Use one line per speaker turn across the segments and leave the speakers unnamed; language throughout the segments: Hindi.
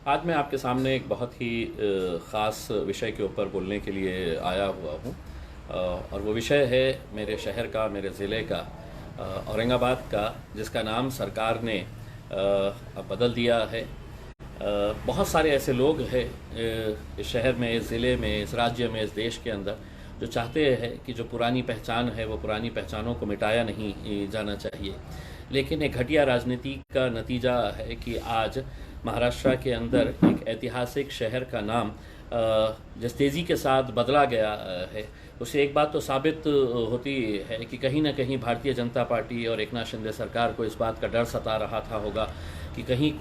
आज मैं आपके सामने एक बहुत ही ख़ास विषय के ऊपर बोलने के लिए आया हुआ हूँ। और वो विषय है मेरे शहर का, मेरे ज़िले का, औरंगाबाद का, जिसका नाम सरकार ने अब बदल दिया है। बहुत सारे ऐसे लोग हैं इस शहर में, इस ज़िले में, इस राज्य में, इस देश के अंदर, जो चाहते हैं कि जो पुरानी पहचान है वो पुरानी पहचानों को मिटाया नहीं जाना चाहिए। लेकिन एक घटिया राजनीति का नतीजा है कि आज महाराष्ट्र के अंदर एक ऐतिहासिक शहर का नाम जिस तेज़ी के साथ बदला गया है, उससे एक बात तो साबित होती है कि कहीं ना कहीं भारतीय जनता पार्टी और एकनाथ शिंदे सरकार को इस बात का डर सता रहा था होगा कि कहीं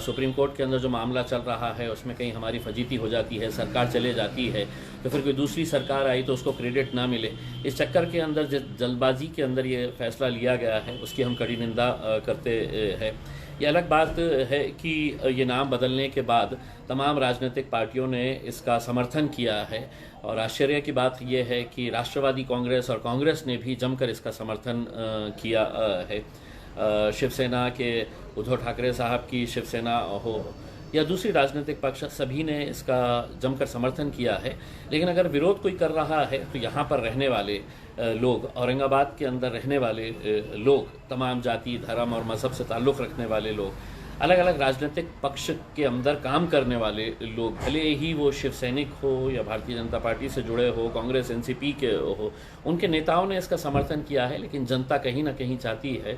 सुप्रीम कोर्ट के अंदर जो मामला चल रहा है उसमें कहीं हमारी फजीती हो जाती है, सरकार चले जाती है, तो फिर कोई दूसरी सरकार आई तो उसको क्रेडिट ना मिले। इस चक्कर के अंदर जिस जल्दबाजी के अंदर ये फैसला लिया गया है उसकी हम कड़ी निंदा करते हैं। ये अलग बात है कि ये नाम बदलने के बाद तमाम राजनीतिक पार्टियों ने इसका समर्थन किया है, और आश्चर्य की बात यह है कि राष्ट्रवादी कांग्रेस और कांग्रेस ने भी जमकर इसका समर्थन किया है। शिवसेना के उद्धव ठाकरे साहब की शिवसेना हो या दूसरी राजनीतिक पक्ष, सभी ने इसका जमकर समर्थन किया है। लेकिन अगर विरोध कोई कर रहा है तो यहाँ पर रहने वाले लोग, औरंगाबाद के अंदर रहने वाले लोग, तमाम जाति, धर्म और मज़हब से ताल्लुक़ रखने वाले लोग, अलग अलग राजनीतिक पक्ष के अंदर काम करने वाले लोग, भले ही वो शिव सैनिक हो या भारतीय जनता पार्टी से जुड़े हो, कांग्रेस एनसीपी के हो, उनके नेताओं ने इसका समर्थन किया है। लेकिन जनता कहीं ना कहीं चाहती है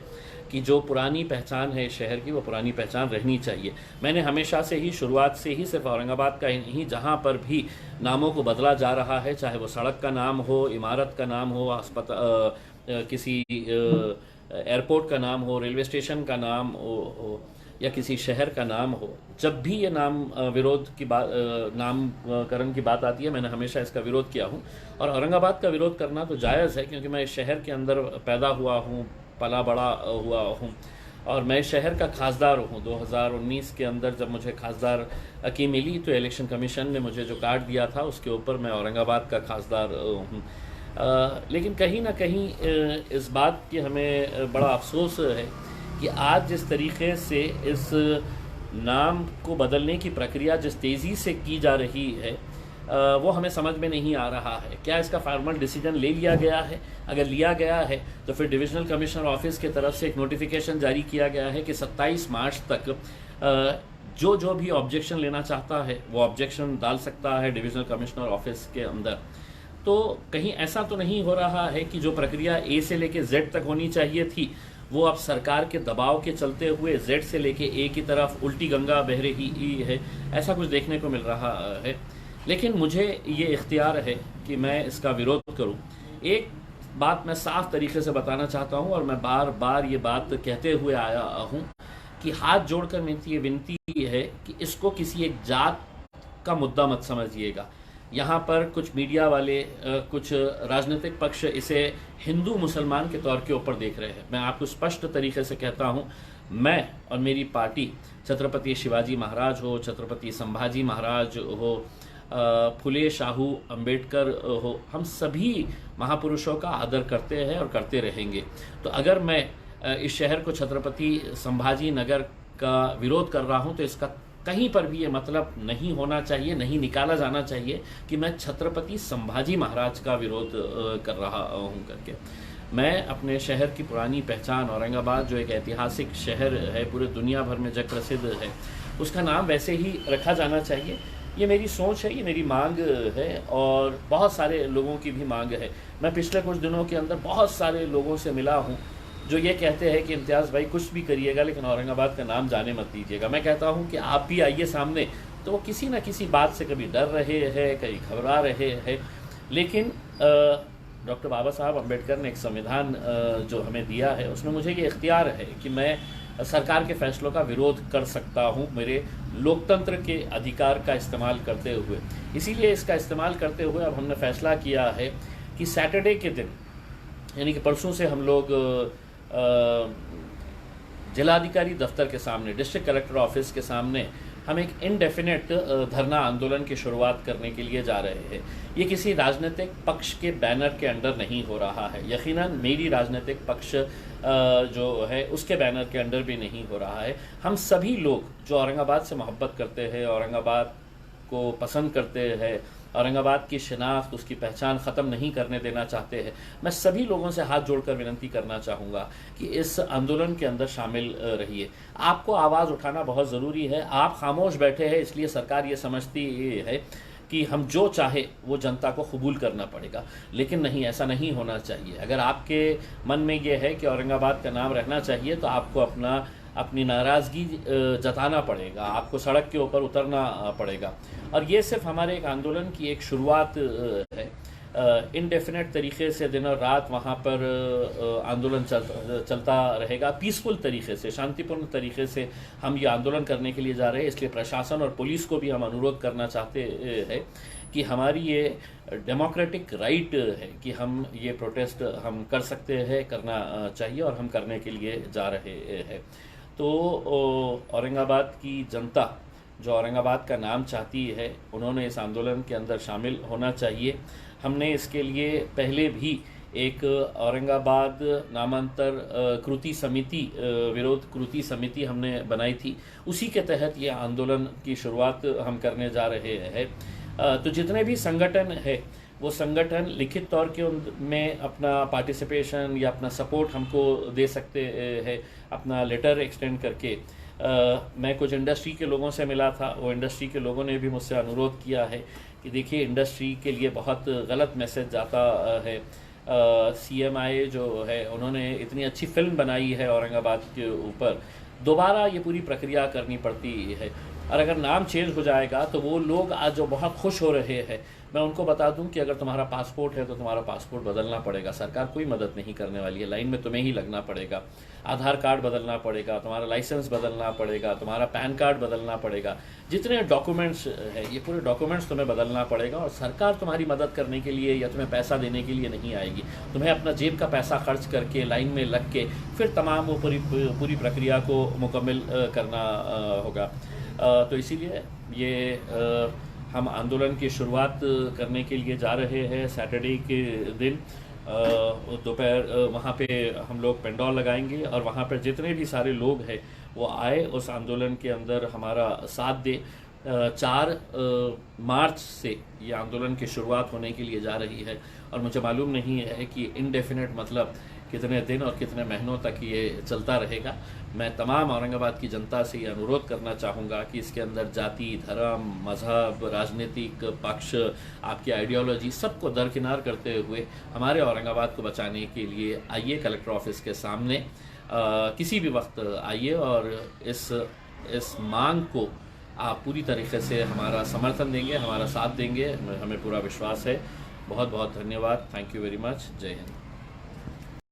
कि जो पुरानी पहचान है शहर की, वो पुरानी पहचान रहनी चाहिए। मैंने हमेशा से ही, शुरुआत से ही, सिर्फ औरंगाबाद का ही नहीं, जहाँ पर भी नामों को बदला जा रहा है, चाहे वो सड़क का नाम हो, इमारत का नाम हो, किसी एयरपोर्ट का नाम हो, रेलवे स्टेशन का नाम हो या किसी शहर का नाम हो, जब भी ये विरोध की बात, नामकरण की बात आती है, मैंने हमेशा इसका विरोध किया हूँ। और औरंगाबाद का विरोध करना तो जायज़ है, क्योंकि मैं इस शहर के अंदर पैदा हुआ हूँ, पला बड़ा हुआ हूँ, और मैं शहर का खासदार हूँ। 2019 के अंदर जब मुझे खासदार की मिली तो इलेक्शन कमीशन ने मुझे जो कार्ड दिया था उसके ऊपर मैं औरंगाबाद का खासदार हूँ। लेकिन कहीं ना कहीं इस बात की हमें बड़ा अफसोस है कि आज जिस तरीके से इस नाम को बदलने की प्रक्रिया जिस तेज़ी से की जा रही है, वो हमें समझ में नहीं आ रहा है। क्या इसका फार्मल डिसीजन ले लिया गया है? अगर लिया गया है तो फिर डिविजनल कमिश्नर ऑफिस की तरफ से एक नोटिफिकेशन जारी किया गया है कि 27 मार्च तक जो भी ऑब्जेक्शन लेना चाहता है वो ऑब्जेक्शन डाल सकता है डिविजनल कमिश्नर ऑफिस के अंदर। तो कहीं ऐसा तो नहीं हो रहा है कि जो प्रक्रिया ए से लेके जेड तक होनी चाहिए थी, वो अब सरकार के दबाव के चलते हुए जेड से लेके ए की तरफ उल्टी गंगा बह रही है? ऐसा कुछ देखने को मिल रहा है। लेकिन मुझे ये इख्तियार है कि मैं इसका विरोध करूं। एक बात मैं साफ तरीके से बताना चाहता हूं, और मैं बार बार ये बात कहते हुए आया हूं कि हाथ जोड़कर मेरी ये विनती है कि इसको किसी एक जात का मुद्दा मत समझिएगा। यहाँ पर कुछ मीडिया वाले, कुछ राजनीतिक पक्ष इसे हिंदू मुसलमान के तौर के ऊपर देख रहे हैं। मैं आपको स्पष्ट तरीके से कहता हूँ, मैं और मेरी पार्टी, छत्रपति शिवाजी महाराज हो, छत्रपति संभाजी महाराज हो, फुले शाहू अंबेडकर हो, हम सभी महापुरुषों का आदर करते हैं और करते रहेंगे। तो अगर मैं इस शहर को छत्रपति संभाजी नगर का विरोध कर रहा हूँ तो इसका कहीं पर भी ये मतलब नहीं होना चाहिए, नहीं निकाला जाना चाहिए कि मैं छत्रपति संभाजी महाराज का विरोध कर रहा हूँ करके। मैं अपने शहर की पुरानी पहचान, औरंगाबाद जो एक ऐतिहासिक शहर है, पूरे दुनिया भर में जग प्रसिद्ध है, उसका नाम वैसे ही रखा जाना चाहिए। ये मेरी सोच है, ये मेरी मांग है, और बहुत सारे लोगों की भी मांग है। मैं पिछले कुछ दिनों के अंदर बहुत सारे लोगों से मिला हूँ जो ये कहते हैं कि इम्तियाज़ भाई कुछ भी करिएगा लेकिन औरंगाबाद का नाम जाने मत दीजिएगा। मैं कहता हूँ कि आप भी आइए सामने। तो वो किसी न किसी बात से कभी डर रहे हैं, कहीं घबरा रहे हैं। लेकिन डॉक्टर बाबा साहब अम्बेडकर ने एक संविधान जो हमें दिया है, उसमें मुझे ये इख्तियार है कि मैं सरकार के फैसलों का विरोध कर सकता हूँ, मेरे लोकतंत्र के अधिकार का इस्तेमाल करते हुए। इसीलिए इसका इस्तेमाल करते हुए अब हमने फैसला किया है कि सैटरडे के दिन, यानी कि परसों से, हम लोग जिलाधिकारी दफ्तर के सामने, डिस्ट्रिक्ट कलेक्टर ऑफिस के सामने हम एक इनडेफिनेट धरना आंदोलन की शुरुआत करने के लिए जा रहे हैं। ये किसी राजनीतिक पक्ष के बैनर के अंडर नहीं हो रहा है, यकीनन मेरी राजनीतिक पक्ष जो है उसके बैनर के अंडर भी नहीं हो रहा है। हम सभी लोग जो औरंगाबाद से मोहब्बत करते हैं, औरंगाबाद को पसंद करते हैं, औरंगाबाद की शिनाख्त, उसकी पहचान ख़त्म नहीं करने देना चाहते हैं, मैं सभी लोगों से हाथ जोड़कर विनती करना चाहूँगा कि इस आंदोलन के अंदर शामिल रहिए। आपको आवाज़ उठाना बहुत ज़रूरी है। आप खामोश बैठे हैं इसलिए सरकार ये समझती है कि हम जो चाहे वो जनता को कबूल करना पड़ेगा, लेकिन नहीं, ऐसा नहीं होना चाहिए। अगर आपके मन में ये है कि औरंगाबाद का नाम रहना चाहिए तो आपको अपनी नाराज़गी जताना पड़ेगा, आपको सड़क के ऊपर उतरना पड़ेगा। और ये सिर्फ हमारे एक आंदोलन की एक शुरुआत है। इनडेफिनेट तरीके से दिन और रात वहाँ पर आंदोलन चलता रहेगा। पीसफुल तरीके से, शांतिपूर्ण तरीके से हम ये आंदोलन करने के लिए जा रहे हैं। इसलिए प्रशासन और पुलिस को भी हम अनुरोध करना चाहते हैं कि हमारी ये डेमोक्रेटिक राइट है कि हम ये प्रोटेस्ट हम कर सकते हैं, करना चाहिए, और हम करने के लिए जा रहे हैं। तो औरंगाबाद की जनता जो औरंगाबाद का नाम चाहती है, उन्होंने इस आंदोलन के अंदर शामिल होना चाहिए। हमने इसके लिए पहले भी एक औरंगाबाद नामांतर कृति समिति, विरोध कृति समिति हमने बनाई थी। उसी के तहत ये आंदोलन की शुरुआत हम करने जा रहे हैं। तो जितने भी संगठन है वो संगठन लिखित तौर के में अपना पार्टिसिपेशन या अपना सपोर्ट हमको दे सकते हैं, अपना लेटर एक्सटेंड करके। मैं कुछ इंडस्ट्री के लोगों से मिला था, वो इंडस्ट्री के लोगों ने भी मुझसे अनुरोध किया है कि देखिए इंडस्ट्री के लिए बहुत गलत मैसेज जाता है। CMI जो है उन्होंने इतनी अच्छी फिल्म बनाई है औरंगाबाद के ऊपर, दोबारा ये पूरी प्रक्रिया करनी पड़ती है। और अगर नाम चेंज हो जाएगा तो वो लोग आज जो बहुत खुश हो रहे हैं, मैं उनको बता दूं कि अगर तुम्हारा पासपोर्ट है तो तुम्हारा पासपोर्ट बदलना पड़ेगा। सरकार कोई मदद नहीं करने वाली है, लाइन में तुम्हें ही लगना पड़ेगा। आधार कार्ड बदलना पड़ेगा, तुम्हारा लाइसेंस बदलना पड़ेगा, तुम्हारा पैन कार्ड बदलना पड़ेगा, जितने डॉक्यूमेंट्स हैं ये पूरे डॉक्यूमेंट्स तुम्हें बदलना पड़ेगा। और सरकार तुम्हारी मदद करने के लिए या तुम्हें पैसा देने के लिए नहीं आएगी। तुम्हें अपना जेब का पैसा खर्च करके लाइन में लग के फिर तमाम वो पूरी प्रक्रिया को मुकम्मल करना होगा। तो इसीलिए ये हम आंदोलन की शुरुआत करने के लिए जा रहे हैं। सैटरडे के दिन दोपहर वहाँ पे हम लोग पेंडॉल लगाएंगे और वहाँ पर जितने भी सारे लोग हैं वो आए, उस आंदोलन के अंदर हमारा साथ दे। 4 मार्च से ये आंदोलन की शुरुआत होने के लिए जा रही है और मुझे मालूम नहीं है कि इनडेफिनेट मतलब कितने दिन और कितने महीनों तक ये चलता रहेगा। मैं तमाम औरंगाबाद की जनता से ये अनुरोध करना चाहूँगा कि इसके अंदर जाति, धर्म, मज़हब, राजनीतिक पक्ष, आपकी आइडियोलॉजी सबको दरकिनार करते हुए हमारे औरंगाबाद को बचाने के लिए आइए कलेक्टर ऑफिस के सामने किसी भी वक्त आइए और इस मांग को आप पूरी तरीके से हमारा समर्थन देंगे, हमारा साथ देंगे, हमें पूरा विश्वास है। बहुत बहुत धन्यवाद। Thank you very much. जय हिंद।